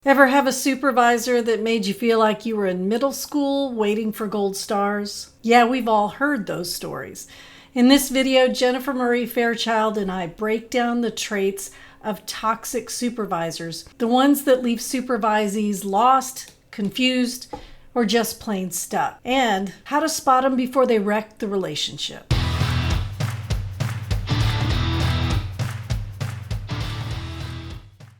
Ever have a supervisor that made you feel like you were in middle school waiting for gold stars? Yeah, we've all heard those stories. In this video, Jennifer Marie Fairchild and I break down the traits of toxic supervisors, the ones that leave supervisees lost, confused, or just plain stuck, and how to spot them before they wreck the relationship.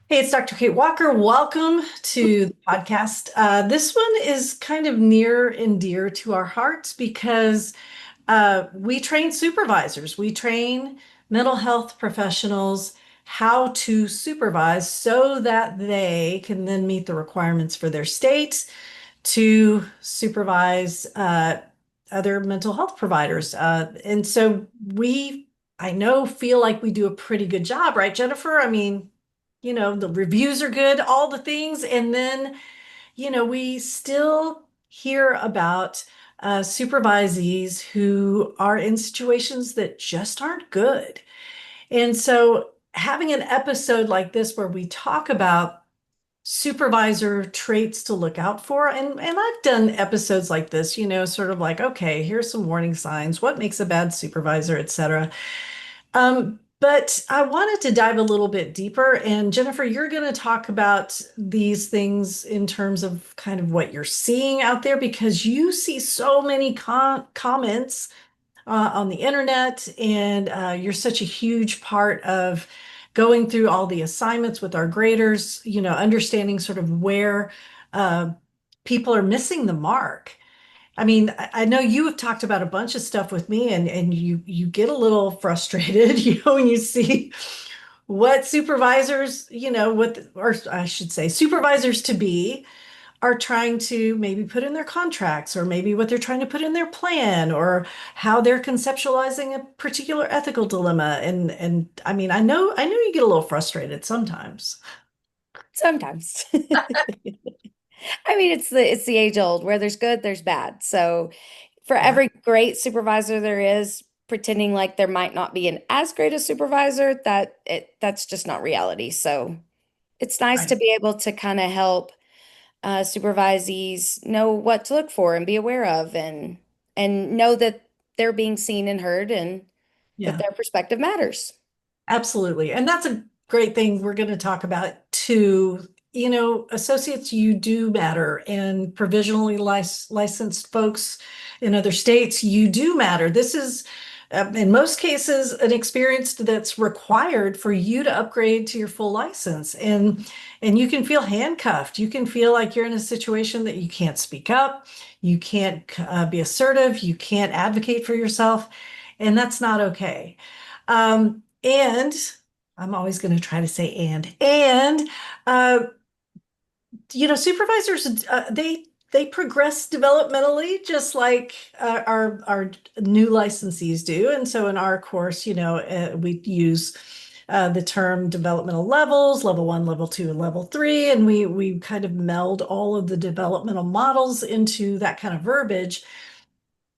Hey, it's Dr. Kate Walker. Welcome to the podcast. This one is kind of near and dear to our hearts because we train supervisors. We train mental health professionals how to supervise so that they can then meet the requirements for their state to supervise other mental health providers. And so I know, feel like we do a pretty good job, right, Jennifer? I mean, the reviews are good, all the things. And then, we still hear about supervisees who are in situations that just aren't good. And so having an episode like this where we talk about supervisor traits to look out for, and I've done episodes like this, sort of like, okay, here's some warning signs, what makes a bad supervisor, etc. But I wanted to dive a little bit deeper. And Jennifer, you're going to talk about these things in terms of kind of what you're seeing out there because you see so many comments on the internet, and you're such a huge part of going through all the assignments with our graders, understanding sort of where uh, people are missing the mark. I mean, I know you have talked about a bunch of stuff with me, and you get a little frustrated, when you see what supervisors, or I should say, supervisors to be are trying to maybe put in their contracts, or maybe what they're trying to put in their plan, or how they're conceptualizing a particular ethical dilemma. And I mean, I know you get a little frustrated sometimes. Sometimes. I mean, it's the age old where there's good, there's bad. So for Yeah, every great supervisor there is, pretending like there might not be an as great a supervisor, that's just not reality. So it's nice to right. be able to kind of help supervisees know what to look for and be aware of and know that they're being seen and heard and that Yeah. their perspective matters. Absolutely. And that's a great thing we're going to talk about too. Associates, you do matter, and provisionally licensed folks in other states, you do matter. This is, in most cases, an experience that's required for you to upgrade to your full license. And you can feel handcuffed. You can feel like you're in a situation that you can't speak up, you can't be assertive, you can't advocate for yourself, and that's not okay. And I'm always going to try to say uh, supervisors, they progress developmentally just like our new licensees do. And so in our course, we use the term developmental levels, level one, level two, and level three, and we kind of meld all of the developmental models into that kind of verbiage.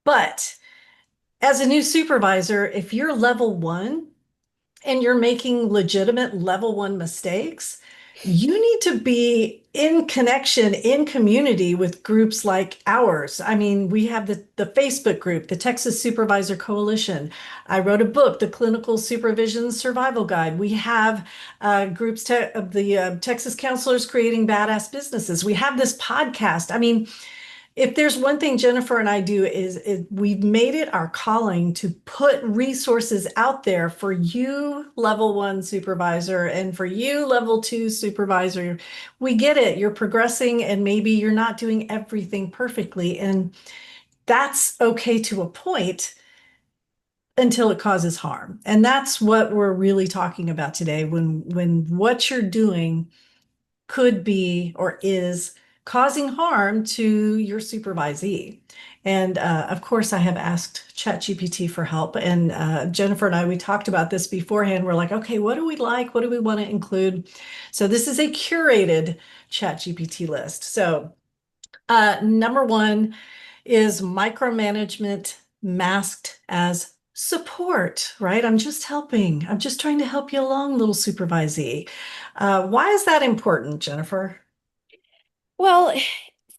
But as a new supervisor, if you're level one and you're making legitimate level one mistakes, you need to be in connection, in community with groups like ours. I mean, we have the Facebook group, the Texas Supervisor Coalition. I wrote a book, the Clinical Supervision Survival Guide. We have groups of the Texas Counselors Creating Badass Businesses. We have this podcast. I mean, if there's one thing Jennifer and I do is we've made it our calling to put resources out there for you, level one supervisor, and for you, level two supervisor. We get it. You're progressing and maybe you're not doing everything perfectly. And that's okay to a point until it causes harm. And that's what we're really talking about today when what you're doing could be or is causing harm to your supervisee. And of course, I have asked ChatGPT for help. And Jennifer and I, we talked about this beforehand. We're like, okay, what do we like? What do we want to include? So this is a curated ChatGPT list. So number one is micromanagement masked as support, right? I'm just helping. I'm just trying to help you along, little supervisee. Why is that important, Jennifer? Well,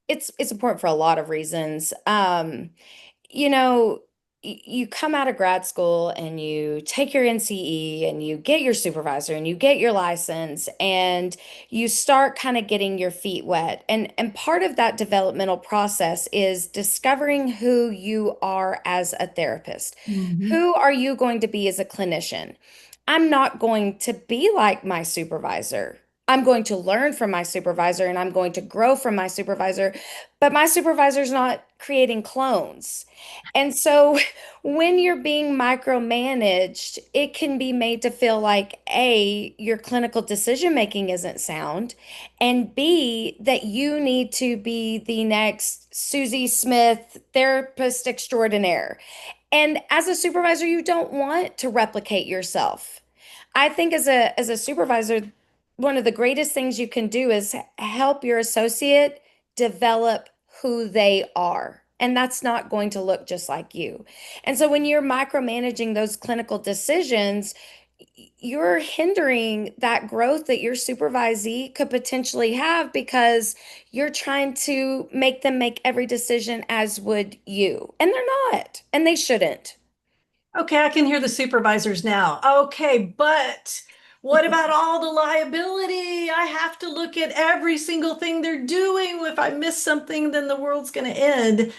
it's important for a lot of reasons. You know, you come out of grad school and you take your NCE and you get your supervisor and you get your license and you start kind of getting your feet wet. And part of that developmental process is discovering who you are as a therapist. Mhm. Who are you going to be as a clinician? I'm not going to be like my supervisor. I'm going to learn from my supervisor and I'm going to grow from my supervisor, but my supervisor's not creating clones. And so when you're being micromanaged, it can be made to feel like A, your clinical decision making isn't sound, and B, that you need to be the next Susie Smith therapist extraordinaire. And as a supervisor, you don't want to replicate yourself. I think as a supervisor, one of the greatest things you can do is help your associate develop who they are. And that's not going to look just like you. And so when you're micromanaging those clinical decisions, you're hindering that growth that your supervisee could potentially have because you're trying to make them make every decision as would you. And they're not, and they shouldn't. Okay, I can hear the supervisors now. Okay, but what about all the liability? I have to look at every single thing they're doing. If I miss something, then the world's going to end.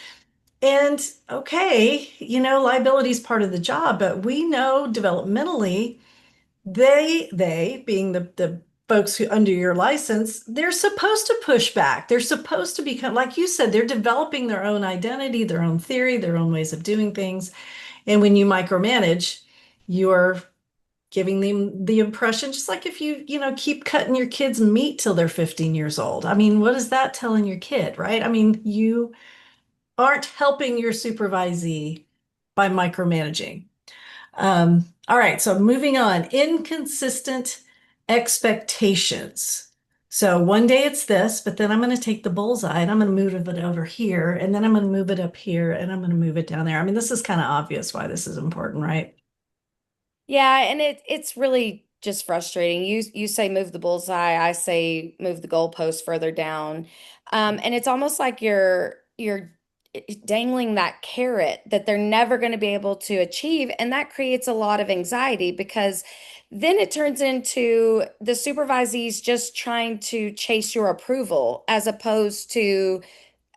And okay, liability is part of the job, but we know developmentally, they being the folks who under your license, they're supposed to push back. They're supposed to become, like you said, they're developing their own identity, their own theory, their own ways of doing things. And when you micromanage, you're giving them the impression, just like if you keep cutting your kids meat till they're 15 years old. I mean, what is that telling your kid, right? I mean, you aren't helping your supervisee by micromanaging. All right, so moving on, inconsistent expectations. So one day it's this, but then I'm going to take the bullseye and I'm going to move it over here, and then I'm going to move it up here, and I'm going to move it down there. I mean, this is kind of obvious why this is important, right? Yeah, and it's really just frustrating. You say move the bullseye, I say move the goalpost further down. And it's almost like you're dangling that carrot that they're never going to be able to achieve, and that creates a lot of anxiety because then it turns into the supervisees just trying to chase your approval as opposed to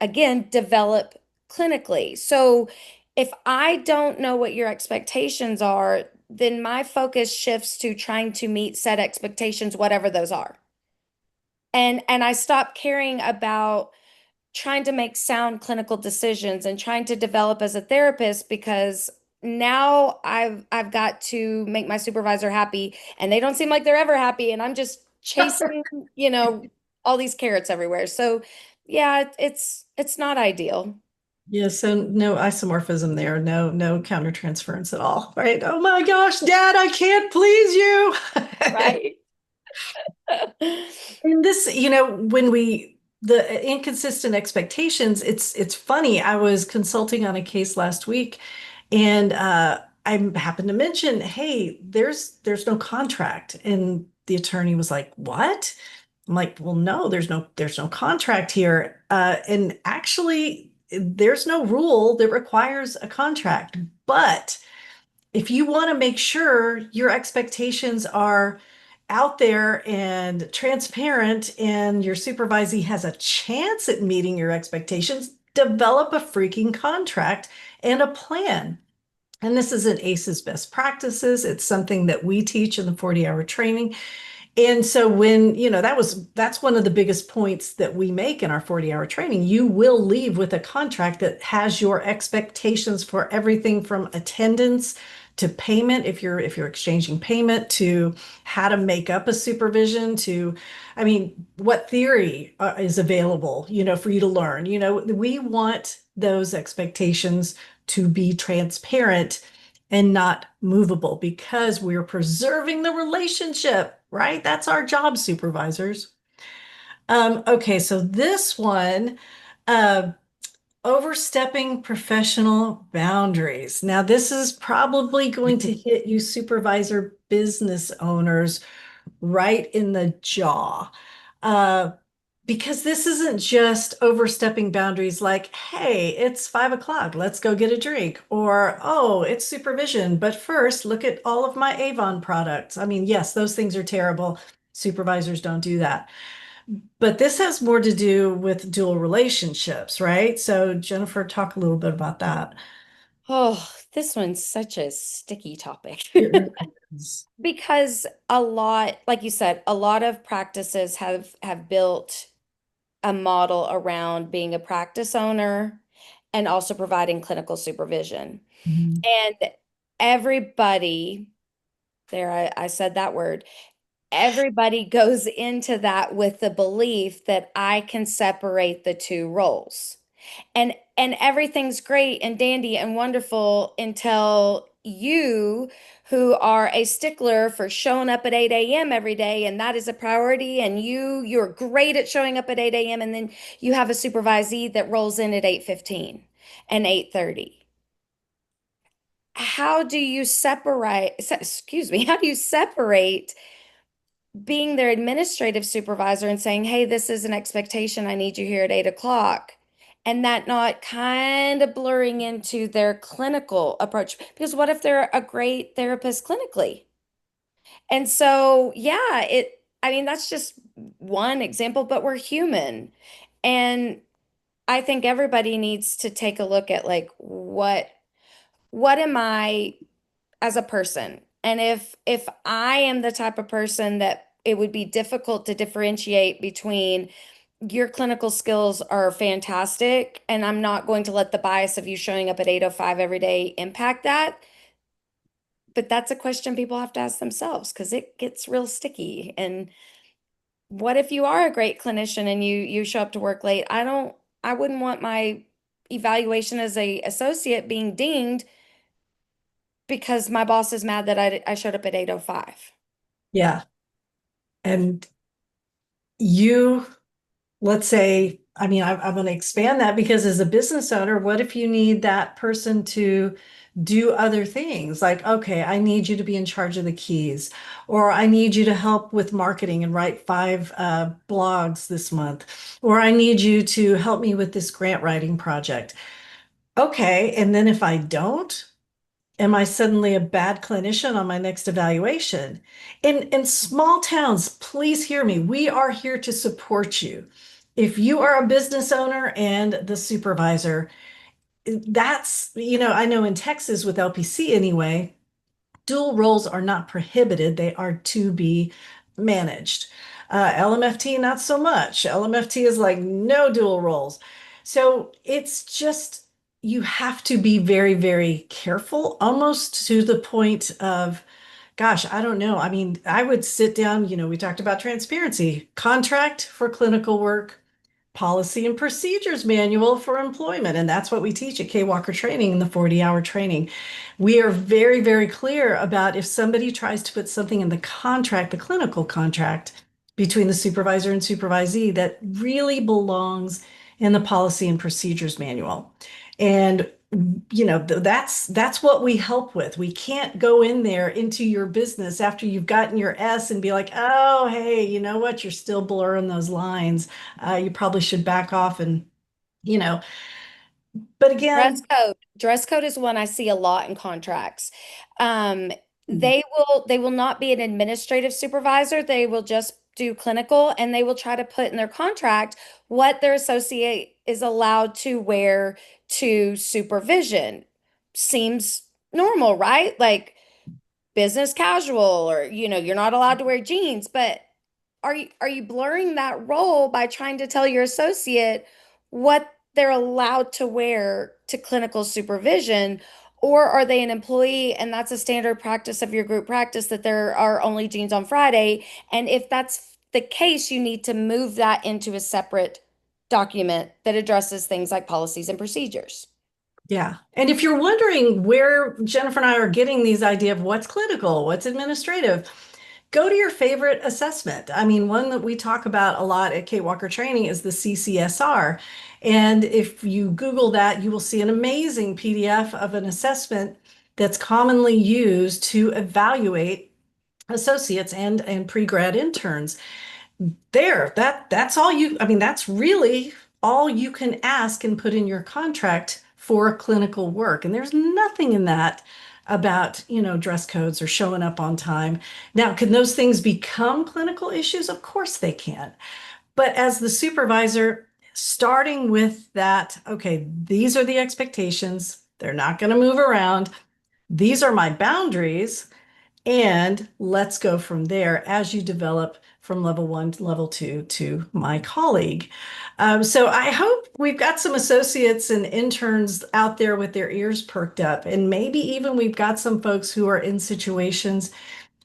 again, develop clinically. So if I don't know what your expectations are, then my focus shifts to trying to meet set expectations, whatever those are. And I stop caring about trying to make sound clinical decisions and trying to develop as a therapist because now I've got to make my supervisor happy and they don't seem like they're ever happy and I'm just chasing, all these carrots everywhere. So yeah, it's not ideal. Yeah, so no isomorphism there, no countertransference at all, right? Oh my gosh, Dad, I can't please you. Right. And this, when the inconsistent expectations, it's funny. I was consulting on a case last week, and I happened to mention, hey, there's no contract, and the attorney was like, "What?" I'm like, "Well, no, there's no contract here, and actually, there's no rule that requires a contract, but." If you want to make sure your expectations are out there and transparent and your supervisee has a chance at meeting your expectations, develop a freaking contract and a plan. And this is an ACE's best practices. It's something that we teach in the 40-hour training. And so when, that's one of the biggest points that we make in our 40-hour training. You will leave with a contract that has your expectations for everything from attendance to payment, if you're exchanging payment, to how to make up a supervision, to, I mean, what theory is available, for you to learn. We want those expectations to be transparent and not movable because we're preserving the relationship, right? That's our job, supervisors. Okay, so this one, uh, overstepping professional boundaries. Now, this is probably going to hit you supervisor business owners right in the jaw. Uh, Because this isn't just overstepping boundaries like, hey, it's 5 o'clock, let's go get a drink. Or, oh, it's supervision, but first look at all of my Avon products. I mean, yes, those things are terrible. Supervisors don't do that. But this has more to do with dual relationships, right? So, Jennifer, talk a little bit about that. Oh, this one's such a sticky topic. It really is. Because a lot, like you said, a lot of practices have built a model around being a practice owner and also providing clinical supervision. Mhm. And everybody, there I said that word, everybody goes into that with the belief that I can separate the two roles. And everything's great and dandy and wonderful until you, who are a stickler for showing up at 8 a.m. every day, and that is a priority, and you're great at showing up at 8 a.m., and then you have a supervisee that rolls in at 8:15 and 8:30. How do you excuse me, how do you separate being their administrative supervisor and saying, hey, this is an expectation, I need you here at 8 o'clock, and that not kind of blurring into their clinical approach? Because what if they're a great therapist clinically? And so, yeah, I mean, that's just one example, but we're human. And I think everybody needs to take a look at like what am I as a person? And if I am the type of person that it would be difficult to differentiate between your clinical skills are fantastic, and I'm not going to let the bias of you showing up at 8:05 every day impact that. But that's a question people have to ask themselves because it gets real sticky. And what if you are a great clinician and you show up to work late? I wouldn't want my evaluation as a associate being dinged because my boss is mad that I showed up at 8:05. Yeah. And you let's say, I mean, I'm going to expand that because as a business owner, what if you need that person to do other things? Like, okay, I need you to be in charge of the keys, or I need you to help with marketing and write five blogs this month, or I need you to help me with this grant writing project. Okay, and then if I don't, am I suddenly a bad clinician on my next evaluation? In small towns, please hear me. We are here to support you. If you are a business owner and the supervisor, that's, I know in Texas with LPC anyway, dual roles are not prohibited, they are to be managed. LMFT, not so much. LMFT is like no dual roles. So it's just, you have to be very, very careful, almost to the point of, gosh, I don't know. I mean, I would sit down, we talked about transparency, contract for clinical work, policy and procedures manual for employment. And that's what we teach at K Walker Training in the 40-hour training. We are very, very clear about if somebody tries to put something in the contract, the clinical contract between the supervisor and supervisee that really belongs in the policy and procedures manual. And that's what we help with. We can't go in there into your business after you've gotten your S and be like, oh, hey, you know what? You're still blurring those lines. You probably should back off and, you know, but Dress again, code. Dress code is one I see a lot in contracts. Um, hmm, they will not be an administrative supervisor. They will just do clinical, and they will try to put in their contract what their associate is allowed to wear to supervision. Seems normal, right? Like business casual, or you're not allowed to wear jeans, but are you blurring that role by trying to tell your associate what they're allowed to wear to clinical supervision? Or are they an employee and that's a standard practice of your group practice that there are only jeans on Friday? And if that's the case, you need to move that into a separate document that addresses things like policies and procedures. yeah. And if you're wondering where Jennifer and I are getting these idea of what's clinical, what's administrative, go to your favorite assessment. I mean, one that we talk about a lot at Kate Walker Training is the CCSR. And if you Google that, you will see an amazing PDF of an assessment that's commonly used to evaluate associates and pre-grad interns. That's all you, I mean, that's really all you can ask and put in your contract for clinical work. And there's nothing in that about, dress codes or showing up on time. Now, can those things become clinical issues? Of course they can. But as the supervisor, starting with that, okay, these are the expectations. They're not going to move around. These are my boundaries. And let's go from there as you develop from level one to level two to my colleague. So I hope we've got some associates and interns out there with their ears perked up. And maybe even we've got some folks who are in situations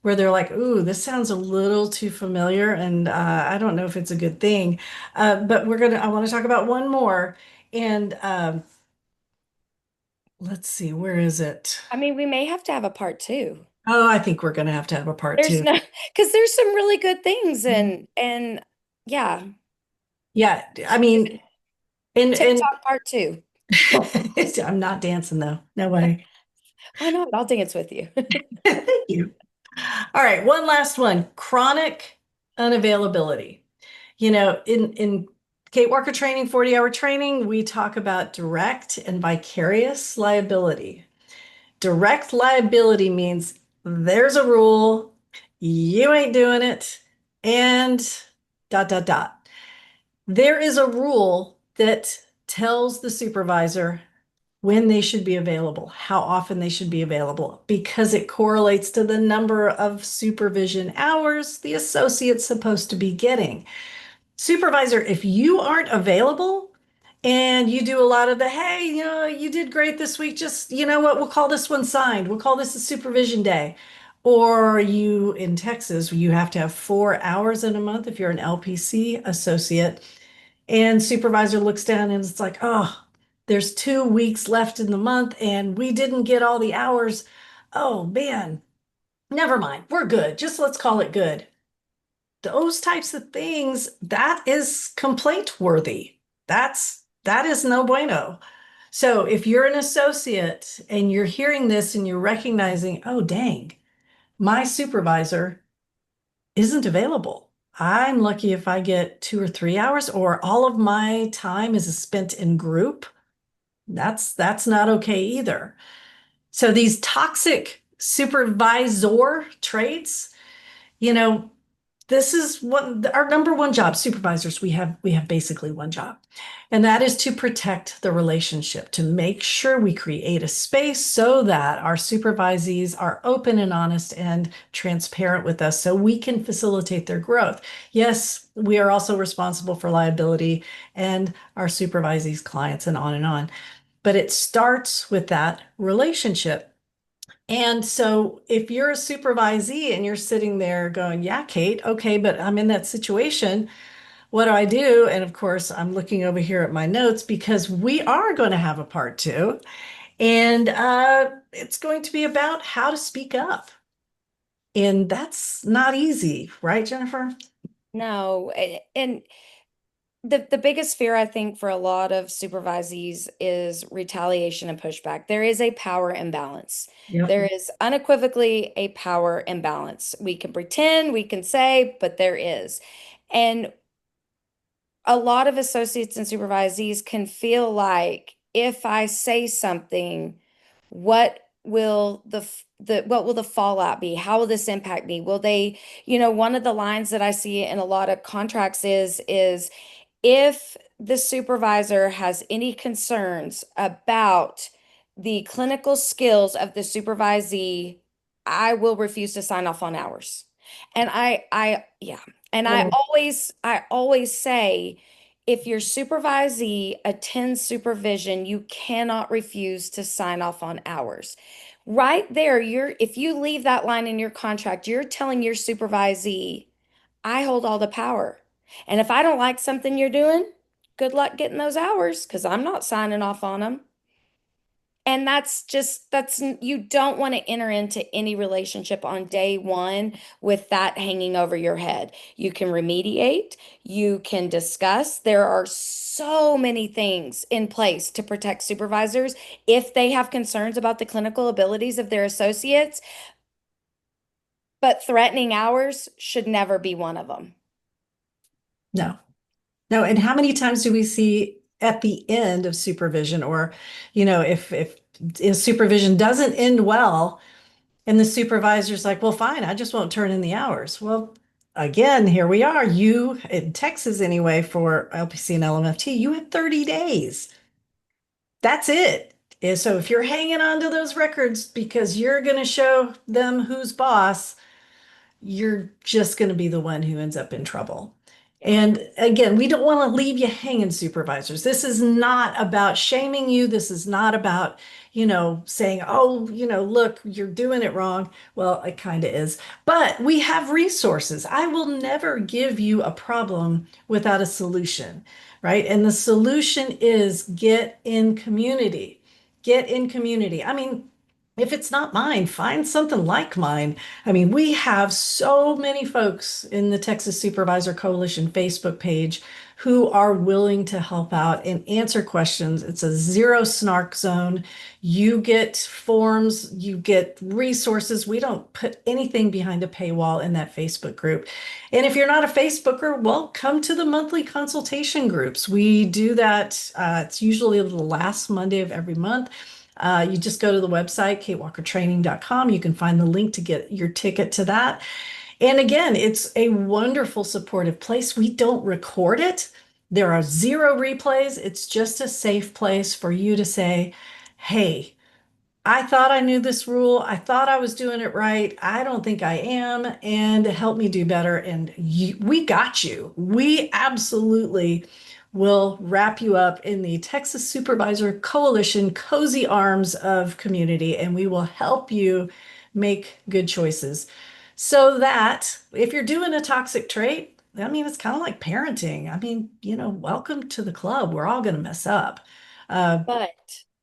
where they're like, ooh, this sounds a little too familiar. And I don't know if it's a good thing. But I want to talk about one more. And let's see, where is it? I mean, we may have to have a part two. Oh, I think we're going to have a part There's two. no, because there's some really good things and yeah, Yeah, I mean, and TikTok part two. I'm not dancing though. No way. Why not? I'll dance with you. Thank you. All right, one last one. Chronic unavailability. In Kate Walker training, 40-hour training, we talk about direct and vicarious liability. Direct liability means there's a rule, you ain't doing it, and dot dot dot. There is a rule that tells the supervisor when they should be available, how often they should be available, because it correlates to the number of supervision hours the associate's supposed to be getting. Supervisor, if you aren't available and you do a lot of the, hey, you did great this week, just, you know what, we'll call this one signed. We'll call this a supervision day. Or you in Texas, you have to have 4 hours in a month if you're an LPC associate. And supervisor looks down and it's like, oh, there's 2 weeks left in the month and we didn't get all the hours. Oh man, never mind. We're good. Just let's call it good. Those types of things, that is complaint worthy. That is no bueno. So if you're an associate and you're hearing this and you're recognizing, oh dang, my supervisor isn't available. I'm lucky if I get 2 or 3 hours, or all of my time is spent in group. That's not okay either. So these toxic supervisor traits, you know, this is what our number one job, supervisors. We have basically one job, and that is to protect the relationship, to make sure we create a space so that our supervisees are open and honest and transparent with us so we can facilitate their growth. Yes, we are also responsible for liability and our supervisees, clients, and on and on. But it starts with that relationship. And so if you're a supervisee and you're sitting there going, yeah, Kate, okay, but I'm in that situation. What do I do? And of course, I'm looking over here at my notes because we are going to have a part two. And it's going to be about how to speak up. And that's not easy, right, Jennifer? No, and the biggest fear I think for a lot of supervisees is retaliation and pushback. There is a power imbalance. Yep. There is unequivocally a power imbalance. We can pretend, we can say, but there is. And a lot of associates and supervisees can feel like if I say something, what will the fallout be? How will this impact me? Will they, one of the lines that I see in a lot of contracts is if the supervisor has any concerns about the clinical skills of the supervisee, I will refuse to sign off on hours. And yeah. And Oh, I always say, if your supervisee attends supervision, you cannot refuse to sign off on hours. Right there, if you leave that line in your contract, you're telling your supervisee, I hold all the power. And if I don't like something you're doing, good luck getting those hours because I'm not signing off on them. And you don't want to enter into any relationship on day one with that hanging over your head. You can remediate, you can discuss. There are so many things in place to protect supervisors if they have concerns about the clinical abilities of their associates, but threatening hours should never be one of them. No, no. And how many times do we see at the end of supervision, or, if supervision doesn't end well, and the supervisor's like, well, fine, I just won't turn in the hours. Well, again, here we are. You, in Texas anyway, for LPC and LMFT, you had 30 days. That's it. So if you're hanging on to those records because you're going to show them who's boss, you're just going to be the one who ends up in trouble. And again, we don't want to leave you hanging, supervisors. This is not about shaming you. This is not about, saying, oh, look, you're doing it wrong. Well, it kind of is. But we have resources. I will never give you a problem without a solution, right? And the solution is get in community. Get in community. I mean, if it's not mine, find something like mine. I mean, we have so many folks in the Texas Supervisor Coalition Facebook page who are willing to help out and answer questions. It's a zero snark zone. You get forms, you get resources. We don't put anything behind a paywall in that Facebook group. And if you're not a Facebooker, well, come to the monthly consultation groups. We do that. It's usually the last Monday of every month. You just go to the website, katewalkertraining.com. You can find the link to get your ticket to that. And again, it's a wonderful supportive place. We don't record it. There are zero replays. It's just a safe place for you to say, hey, I thought I knew this rule. I thought I was doing it right. I don't think I am. And help me do better. And we got you. We absolutely will wrap you up in the Texas Supervisor Coalition cozy arms of community, and we will help you make good choices so that if you're doing a toxic trait, I mean, it's kind of like parenting. I mean, welcome to the club. We're all going to mess up. Uh, But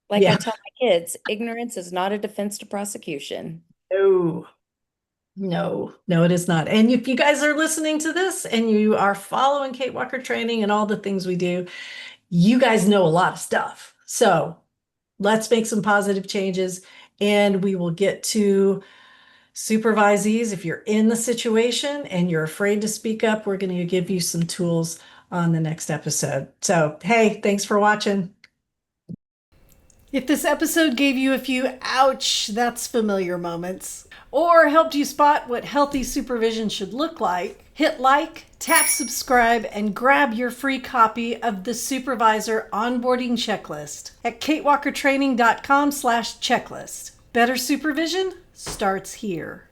like I yeah. tell my kids, ignorance is not a defense to prosecution. No. No, no, it is not. And if you guys are listening to this and you are following Kate Walker Training and all the things we do, you guys know a lot of stuff. So let's make some positive changes and we will get to supervisees. If you're in the situation and you're afraid to speak up, we're going to give you some tools on the next episode. So, hey, thanks for watching. If this episode gave you a few ouch, that's familiar moments, or helped you spot what healthy supervision should look like, hit like, tap subscribe, and grab your free copy of the Supervisor Onboarding Checklist at katewalkertraining.com/checklist. Better supervision starts here.